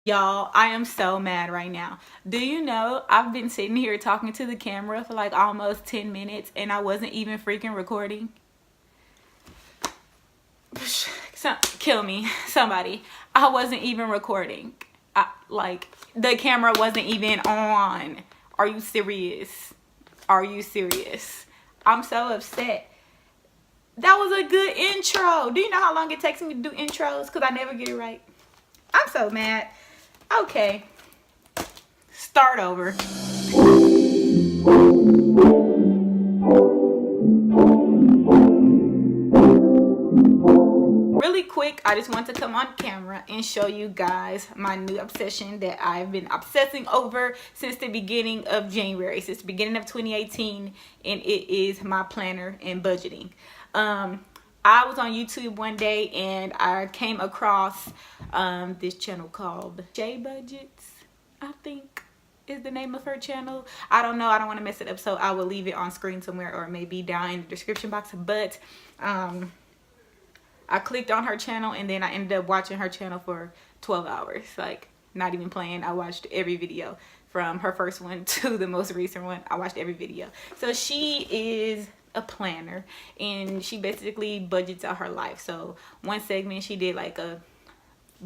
Y'all, I am so mad right now. Do you know I've been sitting here talking to the camera for like almost 10 minutes and I wasn't even freaking recording? Kill me, somebody. I wasn't even recording. Like, the camera wasn't even on. Are you serious? Are you serious? I'm so upset. That was a good intro. Do you know how long it takes me to do intros? Because I never get it right. I'm so mad. Okay. Start over. Really quick, I just want to come on camera and show you guys my new obsession that I've been obsessing over since the beginning of January, since the beginning of 2018, and it is my planner and budgeting. I was on YouTube one day and I came across this channel called Shay Budgets, I think is the name of her channel. I don't know, I don't want to mess it up, so I will leave it on screen somewhere or maybe down in the description box. But I clicked on her channel and then I ended up watching her channel for 12 hours. Like, not even playing. I watched every video from her first one to the most recent one. I watched every video. So she is a planner and she basically budgets out her life. So one segment she did like a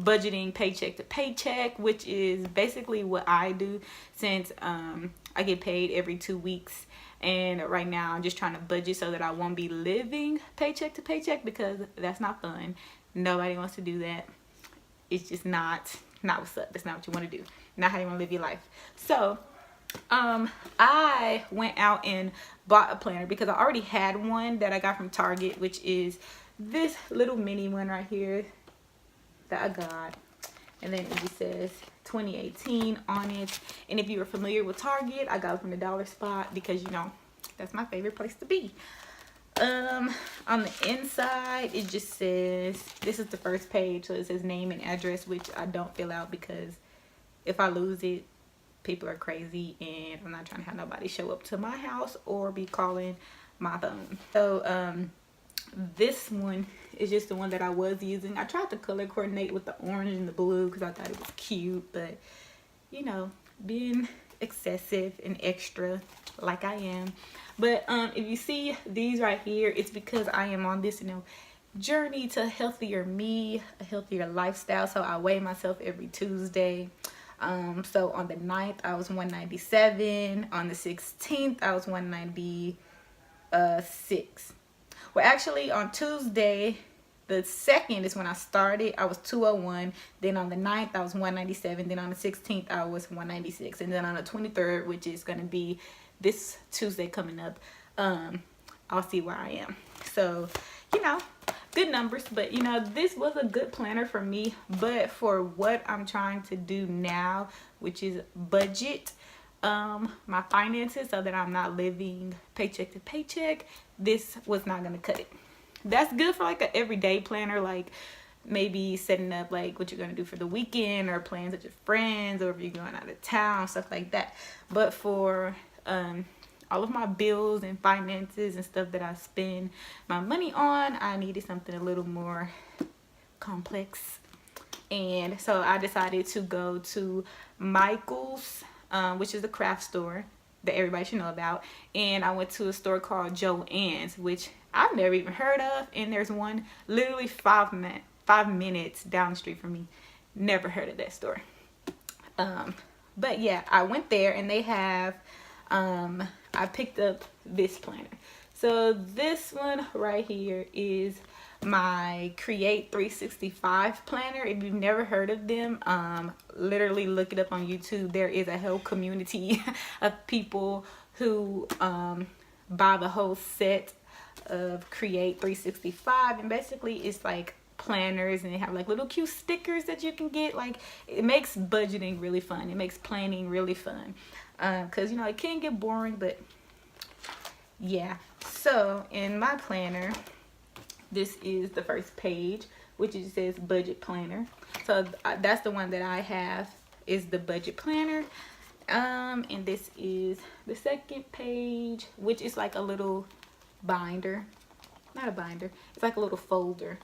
budgeting paycheck to paycheck, which is basically what I do since I get paid every 2 weeks. And right now I'm just trying to budget so that I won't be living paycheck to paycheck, because that's not fun. Nobody wants to do that. It's just not what's up. That's not what you want to do. Not how you want to live your life. So I went out and bought a planner because I already had one that I got from Target, which is this little mini one right here that I got. And then it just says 2018 on it. And if you are familiar with Target, I got it from the dollar spot because, you know, that's my favorite place to be. On the inside, it just says, this is the first page, so it says name and address, which I don't fill out because if I lose it, people are crazy and I'm not trying to have nobody show up to my house or be calling my phone. So this one is just the one that I was using. I tried to color coordinate with the orange and the blue because I thought it was cute, but you know, being excessive and extra like I am. But if you see these right here, it's because I am on this, you know, journey to healthier me, a healthier lifestyle. So I weigh myself every Tuesday. So on the 9th I was 197. On the 16th I was 196. Well, actually on Tuesday the 2nd is when I started. I was 201. Then on the 9th I was 197. Then on the 16th I was 196. And then on the 23rd, which is going to be this Tuesday coming up, I'll see where I am. So, you know, good numbers. But, you know, this was a good planner for me. But for what I'm trying to do now, which is budget my finances so that I'm not living paycheck to paycheck, this was not going to cut it. That's good for like an everyday planner, like maybe setting up like what you're going to do for the weekend or plans with your friends, or if you're going out of town, stuff like that. But for all of my bills and finances and stuff that I spend my money on, I needed something a little more complex. And so I decided to go to Michael's, which is a craft store that everybody should know about. And I went to a store called Joann's, which I've never even heard of. And there's one literally 5 minutes down the street from me. Never heard of that store. But yeah, I went there and they have, I picked up this planner. So this one right here is my Create 365 planner. If you've never heard of them, literally look it up on YouTube. There is a whole community of people who buy the whole set of Create 365, and basically it's like planners, and they have like little cute stickers that you can get. Like, it makes budgeting really fun. It makes planning really fun, because you know it can get boring, but yeah. So in my planner, this is the first page, which just says budget planner. So that's the one that I have, is the budget planner. And this is the second page, which is like a little binder. Not a binder, it's like a little folder.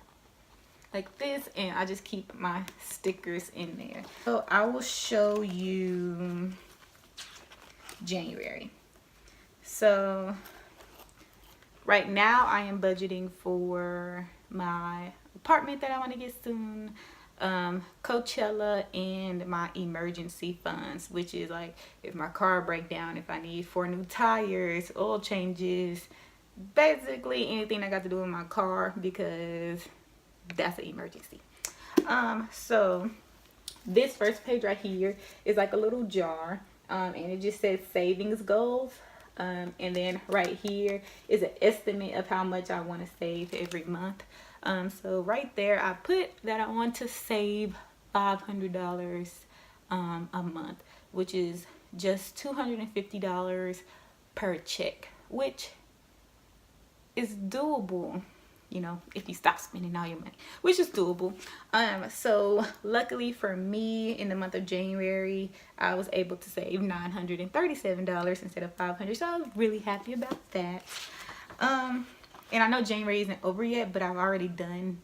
like this, and I just keep my stickers in there. So I will show you January. So right now I am budgeting for my apartment that I want to get soon, Coachella, and my emergency funds, which is like if my car break down, if I need 4 new tires, oil changes, basically anything that got to do with my car, because that's an emergency. So this first page right here is like a little jar, and it just says savings goals. And then right here is an estimate of how much I want to save every month. So right there I put that I want to save $500 a month, which is just $250 per check, which is doable, you know, if you stop spending all your money, which is doable. So luckily for me, in the month of January, I was able to save $937 instead of $500, so I was really happy about that. And I know January isn't over yet, but I've already done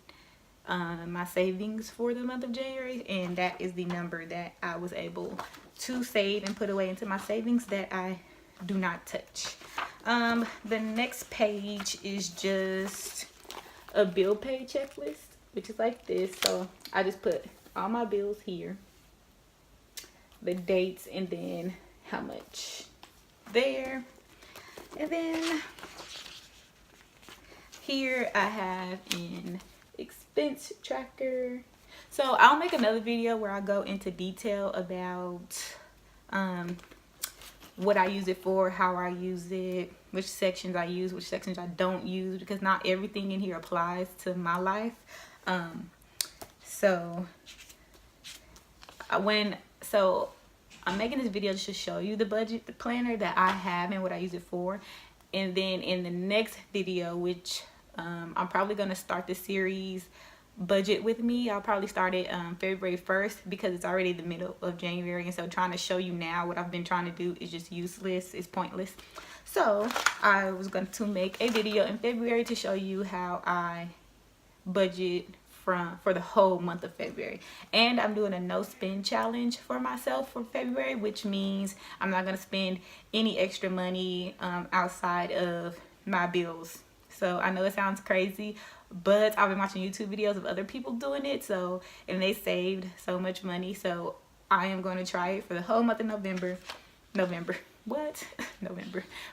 my savings for the month of January, and that is the number that I was able to save and put away into my savings that I do not touch. The next page is just a bill pay checklist, which is like this. So I just put all my bills here, the dates, and then how much there. And then here I have an expense tracker. So I'll make another video where I go into detail about what I use it for, how I use it, which sections I use, which sections I don't use, because not everything in here applies to my life. So I'm making this video just to show you the budget planner that I have and what I use it for. And then in the next video, which I'm probably going to start the series Budget With Me. I'll probably start it February 1st, because it's already the middle of January, and so trying to show you now what I've been trying to do is just useless, it's pointless. So I was going to make a video in February to show you how I budget for the whole month of February. And I'm doing a no spend challenge for myself for February, which means I'm not going to spend any extra money outside of my bills. So I know it sounds crazy, but I've been watching YouTube videos of other people doing it, and they saved so much money. So I am going to try it for the whole month of November.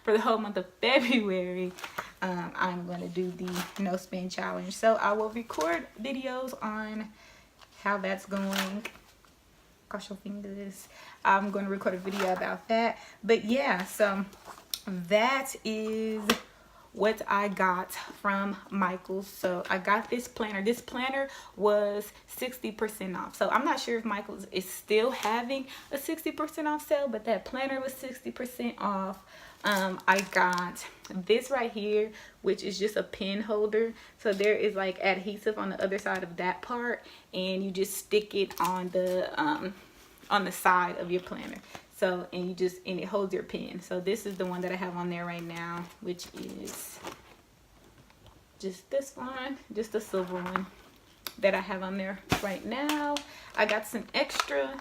For the whole month of February, I'm going to do the no spend challenge. So I will record videos on how that's going. Cross your fingers. I'm going to record a video about that. But yeah, so that is what I got from Michael's. So I got this planner. This planner was 60% off. So I'm not sure if Michael's is still having a 60% off sale, but that planner was 60% off. I got this right here, which is just a pen holder. So there is like adhesive on the other side of that part, and you just stick it on the side of your planner. So, and it holds your pen. So this is the one that I have on there right now, which is just this one, just a silver one that I have on there right now. I got some extra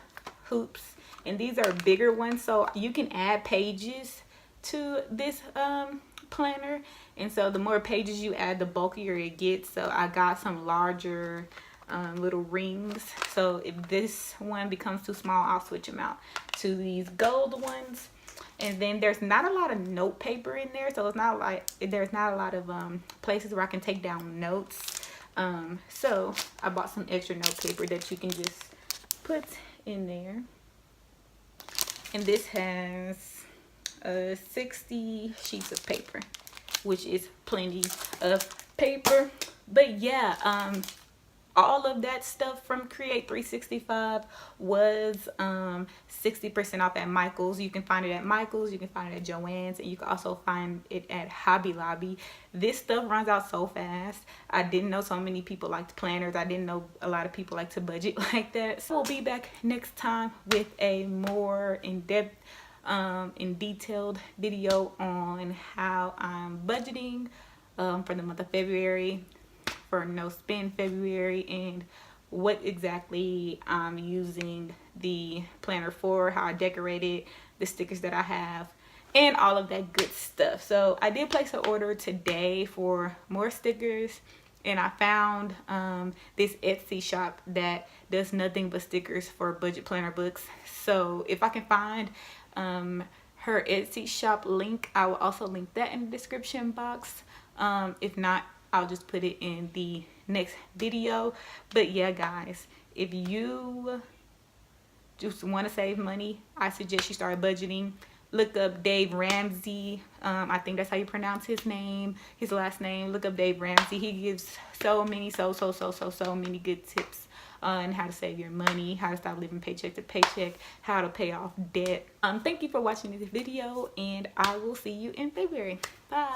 hoops, and these are bigger ones, so you can add pages to this planner, and so the more pages you add, the bulkier it gets. So I got some larger little rings, so if this one becomes too small, I'll switch them out to these gold ones. And then there's not a lot of note paper in there, so it's not like there's not a lot of places where I can take down notes. So I bought some extra note paper that you can just put in there, and this has 60 sheets of paper, which is plenty of paper. But yeah, all of that stuff from Create 365 was 60% off at Michael's. You can find it at Michael's, you can find it at Joann's, and you can also find it at Hobby Lobby. This stuff runs out so fast. I didn't know so many people liked planners. I didn't know a lot of people like to budget like that. So we'll be back next time with a more in-depth and detailed video on how I'm budgeting for the month of February for No Spend February and what exactly I'm using the planner for, how I decorated, the stickers that I have, and all of that good stuff. So I did place an order today for more stickers, and I found this Etsy shop that does nothing but stickers for budget planner books. So if I can find her Etsy shop link, I will also link that in the description box. If not, I'll just put it in the next video. But yeah, guys, if you just want to save money, I suggest you start budgeting. Look up Dave Ramsey. I think that's how you pronounce his name, his last name. Look up Dave Ramsey. He gives so many good tips on how to save your money, how to stop living paycheck to paycheck, how to pay off debt. Thank you for watching this video, and I will see you in February. Bye.